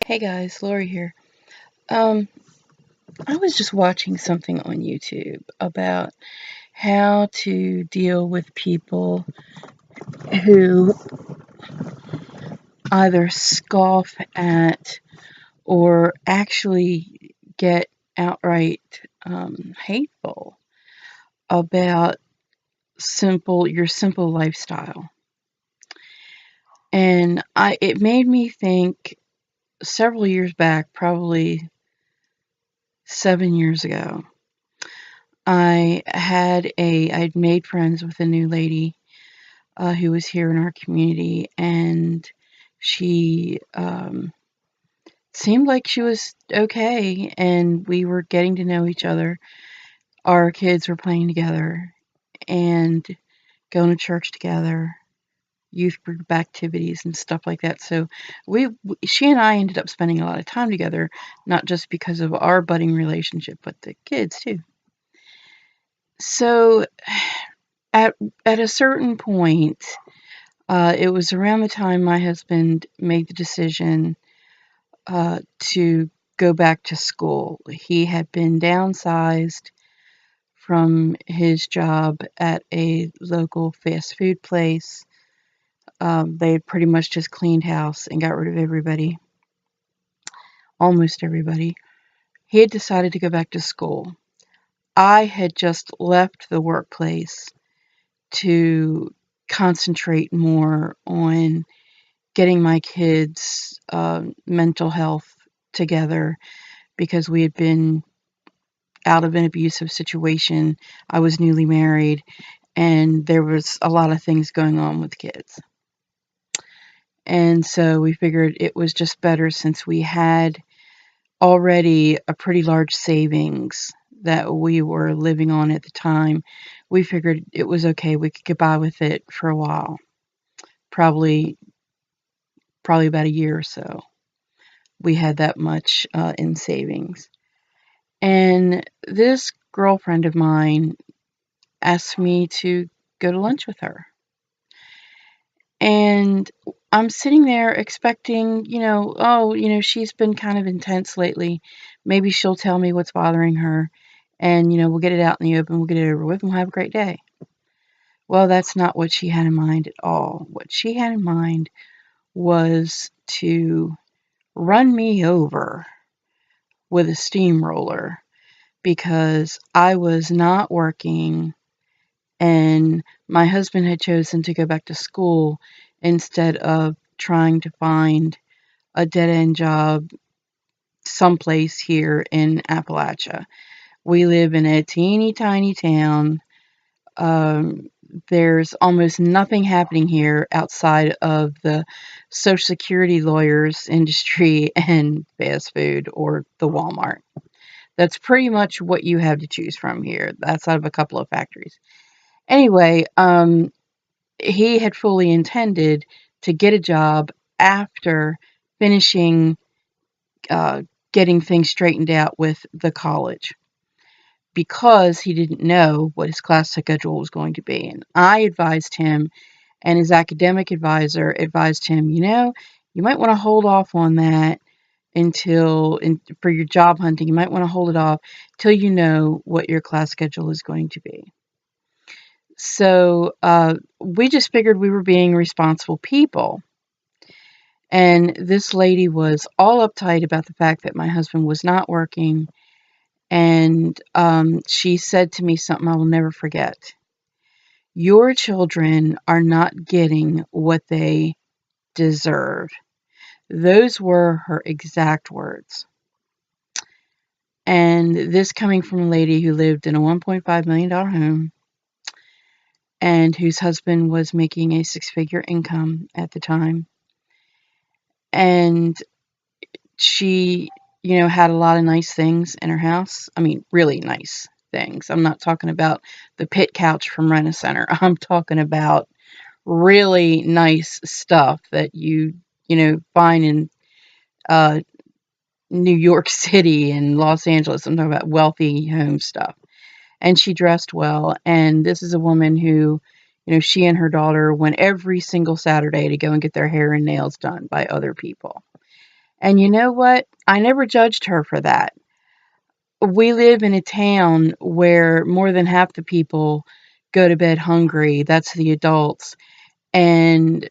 Hey guys, Lori here. Um, I was just watching something on YouTube about how to deal with people who either scoff at or actually get outright hateful about your simple lifestyle. And it made me think several years back, probably 7 years ago. I'd made friends with a new lady who was here in our community, and she seemed like she was okay, and we were getting to know each other. Our kids were playing together and going to church together, youth group activities and stuff like that. So she and I ended up spending a lot of time together, not just because of our budding relationship, but the kids too. So at at a certain point, it was around the time my husband made the decision to go back to school. He had been downsized from his job at a local fast food place. They had pretty much just cleaned house and got rid of everybody, almost everybody. He had decided to go back to school. I had just left the workplace to concentrate more on getting my kids' mental health together because we had been out of an abusive situation. I was newly married, and there was a lot of things going on with kids. And so we figured it was just better since we had already a pretty large savings that we were living on at the time. We figured it was okay. We could get by with it for a while, probably about a year or so. We had that much in savings. And this girlfriend of mine asked me to go to lunch with her. And I'm sitting there expecting, she's been kind of intense lately. Maybe she'll tell me what's bothering her, and, we'll get it out in the open, we'll get it over with, and we'll have a great day. Well, that's not what she had in mind at all. What she had in mind was to run me over with a steamroller because I was not working and my husband had chosen to go back to school instead of trying to find a dead end job someplace here in Appalachia. We live in a teeny tiny town. Um, there's almost nothing happening here outside of the Social Security lawyers industry and fast food or the Walmart. That's pretty much what you have to choose from here. That's out of a couple of factories. Anyway, he had fully intended to get a job after finishing uh, getting things straightened out with the college because he didn't know what his class schedule was going to be. And I advised him, and his academic advisor advised him, you might want to hold off on that for your job hunting. You might want to hold it off till you know what your class schedule is going to be. So we just figured we were being responsible people. And this lady was all uptight about the fact that my husband was not working. And she said to me something I will never forget. Your children are not getting what they deserve. Those were her exact words. And this coming from a lady who lived in a $1.5 million home and whose husband was making a six-figure income at the time. And she, had a lot of nice things in her house. I mean, really nice things. I'm not talking about the pit couch from Rent-A-Center. I'm talking about really nice stuff that find in uh, New York City and Los Angeles. I'm talking about wealthy home stuff. And she dressed well. And this is a woman who, she and her daughter went every single Saturday to go and get their hair and nails done by other people. And you know what? I never judged her for that. We live in a town where more than half the people go to bed hungry. That's the adults. And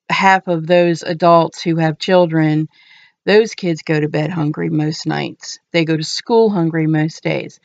half of those adults who have children, those kids go to bed hungry most nights. They go to school hungry most days.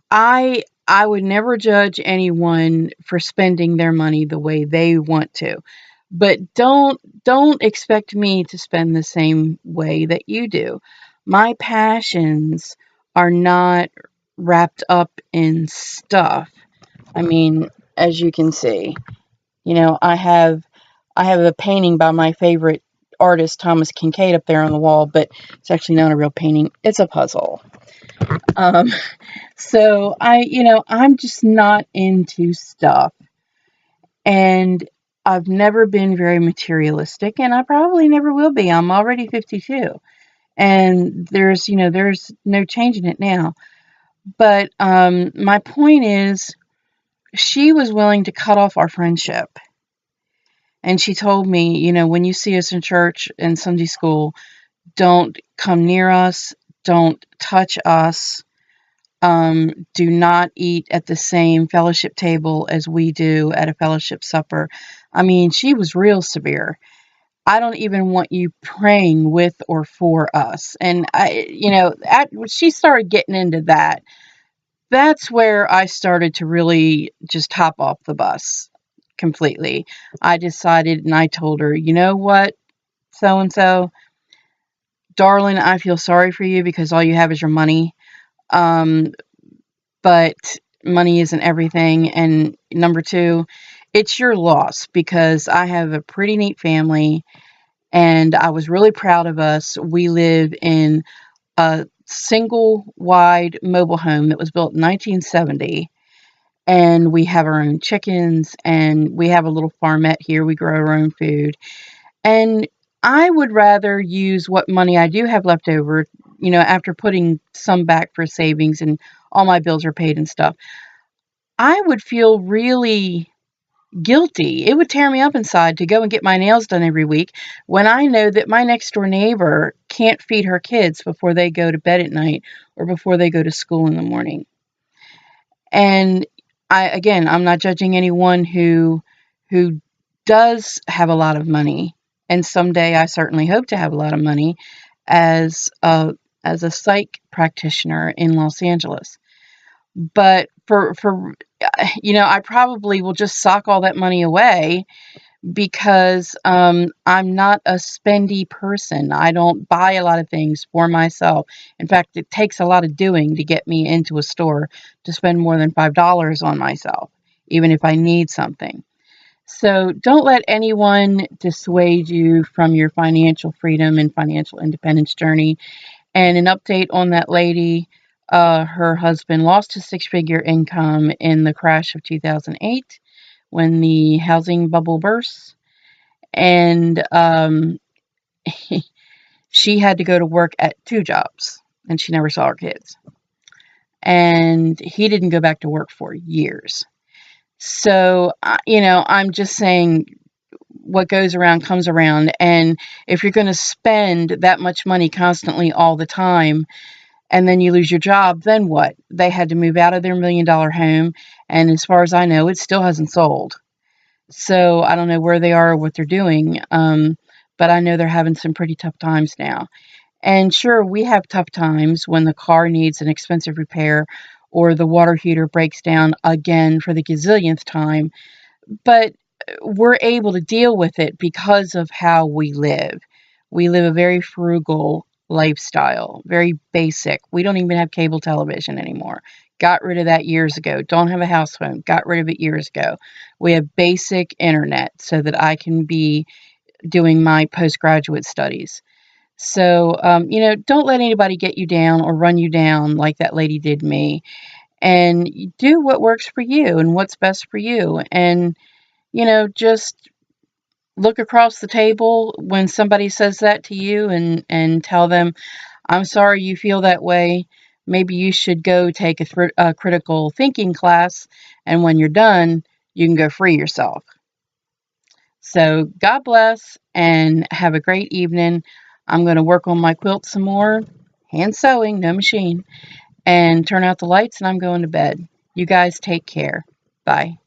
I would never judge anyone for spending their money the way they want to. But don't expect me to spend the same way that you do. My passions are not wrapped up in stuff. I mean, as you can see, I have a painting by my favorite artist Thomas Kincaid up there on the wall, but it's actually not a real painting. It's a puzzle. Um, so I'm just not into stuff, and I've never been very materialistic, and I probably never will be. I'm already 52, and there's no changing it now. But my point is, she was willing to cut off our friendship. And she told me, when you see us in church and Sunday school, don't come near us, don't touch us, do not eat at the same fellowship table as we do at a fellowship supper. I mean, she was real severe. I don't even want you praying with or for us. And she started getting into that. That's where I started to really just hop off the bus completely. I decided and I told her, you know what, so and so, darling, I feel sorry for you because all you have is your money. Um, but money isn't everything. And number two, it's your loss because I have a pretty neat family and I was really proud of us. We live in a single wide mobile home that was built in 1970. And we have our own chickens and we have a little farmette here. We grow our own food. And I would rather use what money I do have left over, after putting some back for savings and all my bills are paid and stuff. I would feel really guilty. It would tear me up inside to go and get my nails done every week when I know that my next door neighbor can't feed her kids before they go to bed at night or before they go to school in the morning. And I'm not judging anyone who does have a lot of money, and someday I certainly hope to have a lot of money as a psych practitioner in Los Angeles. But for I probably will just sock all that money away because I'm not a spendy person. I don't buy a lot of things for myself. In fact, it takes a lot of doing to get me into a store to spend more than $5 on myself, even if I need something. So don't let anyone dissuade you from your financial freedom and financial independence journey. And an update on that lady, her husband lost his six-figure income in the crash of 2008 when the housing bubble burst. And she had to go to work at two jobs, and she never saw her kids. And he didn't go back to work for years. So, I'm just saying what goes around comes around. And if you're going to spend that much money constantly all the time, and then you lose your job, then what? They had to move out of their $1 million home. And as far as I know, it still hasn't sold. So I don't know where they are or what they're doing. But I know they're having some pretty tough times now. And sure, we have tough times when the car needs an expensive repair or the water heater breaks down again for the gazillionth time. But we're able to deal with it because of how we live. We live a very frugal lifestyle, very basic. We don't even have cable television anymore. Got rid of that years ago. Don't have a house phone. Got rid of it years ago. We have basic internet so that I can be doing my postgraduate studies. So, don't let anybody get you down or run you down like that lady did me. And do what works for you and what's best for you. And just look across the table when somebody says that to you and tell them, I'm sorry you feel that way. Maybe you should go take a critical thinking class. And when you're done, you can go free yourself. So God bless and have a great evening. I'm going to work on my quilt some more, hand sewing, no machine, and turn out the lights, and I'm going to bed. You guys take care. Bye.